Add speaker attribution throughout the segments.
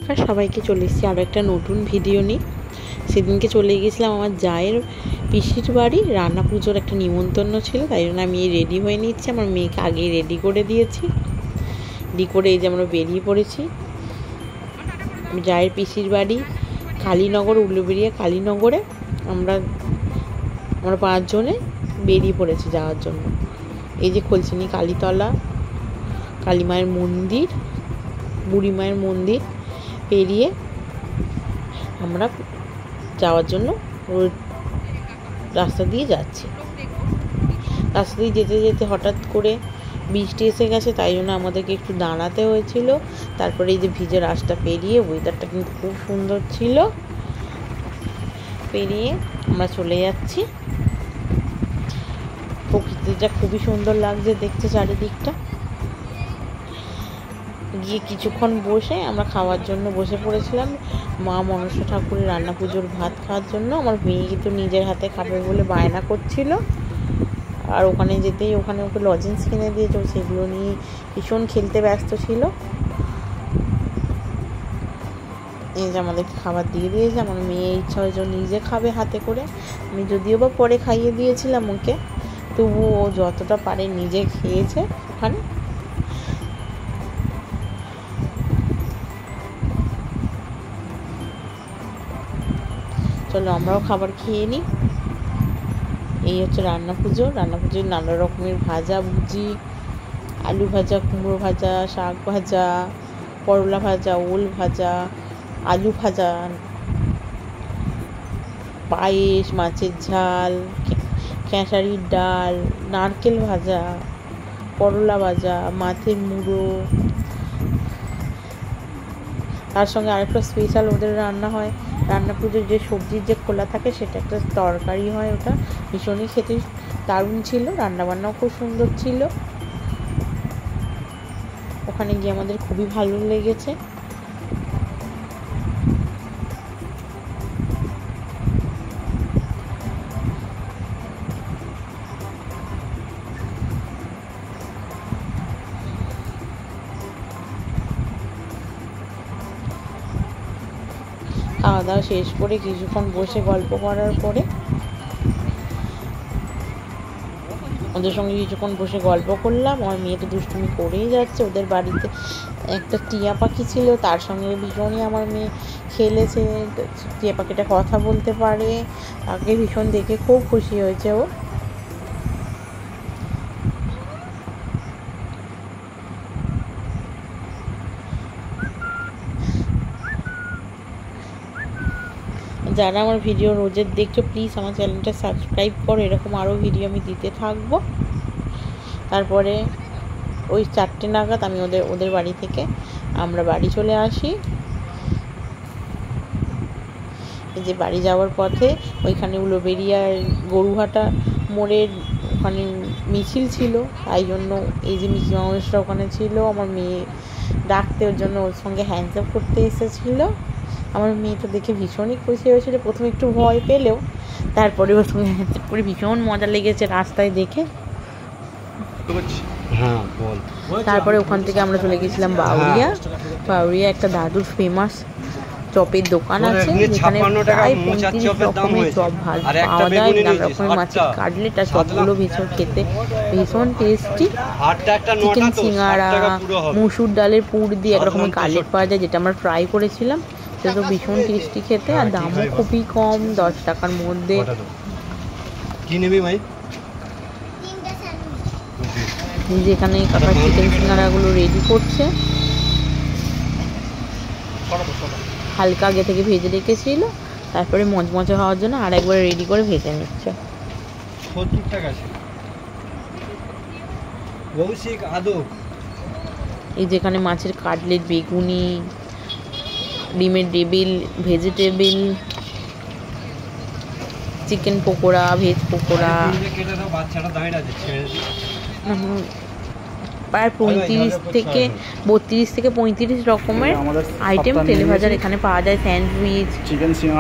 Speaker 1: সবাইকে চলে এসেছি আরও একটা নতুন ভিডিও নিয়ে। সেদিনকে চলে গিয়েছিলাম আমার জায়ের পিসির বাড়ি, রান্না পুজোর একটা নিমন্ত্রণ ছিল, তাই জন্য আমি রেডি হয়ে নিচ্ছি। আমার মেয়েকে আগেই রেডি করে দিয়েছি। রেডি করে এই যে আমরা বেরিয়ে পড়েছি। জায়ের পিসির বাড়ি কালীনগর, উলুবেড়িয়া কালীনগরে আমরা 5 জনে বেরিয়ে পড়েছি যাওয়ার জন্য। এই যে খোলচিনি কালীতলা, কালী মায়ের মন্দির, বুড়ি মায়ের মন্দির পেরিয়ে আমরা যাওয়ার জন্য রাস্তা দিয়ে যাচ্ছি। রাস্তা দিয়ে যেতে যেতে হঠাৎ করে বৃষ্টি এসে গেছে, তাই জন্য আমাদেরকে একটু দাঁড়াতে হয়েছিল। তারপরে এই যে ভিজে রাস্তা পেরিয়ে, ওয়েদারটা কিন্তু খুব সুন্দর ছিল, পেরিয়ে আমরা চলে যাচ্ছি। প্রকৃতিটা খুবই সুন্দর লাগছে দেখতে, চারিদিকটা। গিয়ে কিছুক্ষণ বসে আমরা খাওয়ার জন্য বসে পড়েছিলাম মা মনসা ঠাকুরের রান্না পুজোর ভাত খাওয়ার জন্য। আমার মেয়ে কিন্তু নিজের হাতে খাবে বলে বায়না করছিল, আর ওখানে যেতেই ওখানে ওকে লজেন্স কিনে দিয়েছে, সেগুলো নিয়ে ভীষণ খেলতে ব্যস্ত ছিল। এই যে আমাদেরকে খাবার দিয়ে দিয়েছে। আমার মেয়ে ইচ্ছা হয়েছে নিজে খাবে হাতে করে। আমি যদিও বা পরে খাইয়ে দিয়েছিলাম ওকে, তবু ও যতটা পারে নিজে খেয়েছে ওখানে। চলো আমরাও খাবার খেয়ে নিই। এই হচ্ছে রান্না পুজো। রান্না পুজোর নানা রকমের ভাজা ভুজি, আলু ভাজা, কুমড়ো ভাজা, শাক ভাজা, করলা ভাজা, ওল ভাজা, আলু ভাজা, পায়েস, মাছের ঝাল, খেসারির ডাল, নারকেল ভাজা, করলা ভাজা, মাছের মুড়ো। তার সঙ্গে আরেকটা স্পেশাল ওদের রান্না হয়, রান্না পুজোর যে সবজির যে খোলা থাকে সেটা একটা তরকারি হয়, ওটা ভীষণই খেতে দারুণ ছিল। রান্নাবান্নাও খুব সুন্দর ছিল। ওখানে গিয়ে আমাদের খুবই ভালো লেগেছে। খাওয়া দাওয়া শেষ করে কিছুক্ষণ বসে গল্প করার পরে, ওদের সঙ্গে কিছুক্ষণ বসে গল্প করলাম। আমার মেয়ে তো দুষ্টুমি করেই যাচ্ছে। ওদের বাড়িতে একটা টিয়া পাখি ছিল, তার সঙ্গে ভীষণই আমার মেয়ে খেলেছে। টিয়া পাখিটা কথা বলতে পারে, তাকে ভীষণ দেখে খুব খুশি হয়েছে ও। যারা আমার ভিডিও রোজের দেখছো, প্লিজ আমার চ্যানেলটা সাবস্ক্রাইব করো, এরকম আরও ভিডিও আমি দিতে থাকবো। তারপরে ওই 4টে নাগাদ আমি ওদের বাড়ি থেকে আমরা বাড়ি চলে আসি। এই যে বাড়ি যাওয়ার পথে ওইখানে উলুবেড়িয়ার গরুহাটা মোড়ের ওখানে মিছিল ছিল, তাই জন্য এই যে মিকি মানুষরা ওখানে ছিল, আমার মেয়ে ডাকতে, ওর জন্য ওর সঙ্গে হ্যান্ডস আপ করতে এসেছিলো। আমার মেয়ে তো দেখে ভীষণই খুশি হয়েছিল। প্রথমে একটু ভয় পেলেও তারপরে ওর সঙ্গে হ্যান্ডস আপ করে ভীষণ মজা লেগেছে রাস্তায় দেখে। তারপরে ওখান থেকে আমরা চলে গেছিলাম বাউরিয়া একটা দাদুর ফেমাস চপের দোকান আছে, যেখানে প্রায় 35 রকমের চপ পাওয়া যায়। নানা রকমের মাছের কাটলেট, আর চপগুলো ভীষণ খেতে ভীষণ টেস্টি। চিকেন সিঙ্গারা, মুসুর ডালের পুর দিয়ে এক রকমের কাটলেট পাওয়া যায়, যেটা আমরা ফ্রাই করেছিলাম। সেটা তো ভীষণ টেস্টি খেতে, আর দামও খুবই কম, 10 টাকার মধ্যে। যেখানে কাকা চিকেন সিঙ্গারাগুলো রেডি করছে, হালকা আগে থেকে ভেজে রেখেছিল, তারপরে মচমচে হওয়ার জন্য আর একবার রেডি করে ভেজে নিচ্ছে। এই যেখানে মাছের কাটলেট, বেগুনি, ডিমের devil, vegetable, chicken pakora, veg pakora, প্রায় 32 থেকে 35 রকমের আইটেম তেলে ভাজার এখানে পাওয়া যায়। স্যান্ডউইচ,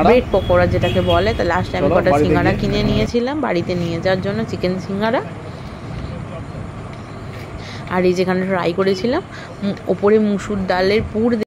Speaker 1: ব্রেড পকোড়া যেটাকে বলে। তা লাস্ট আমি কটা সিঙ্গারা কিনে নিয়েছিলাম বাড়িতে নিয়ে যাওয়ার জন্য, চিকেন সিঙ্গারা। আর এই যেখানে ফ্রাই করেছিলাম, ওপরে মুসুর ডালের পুর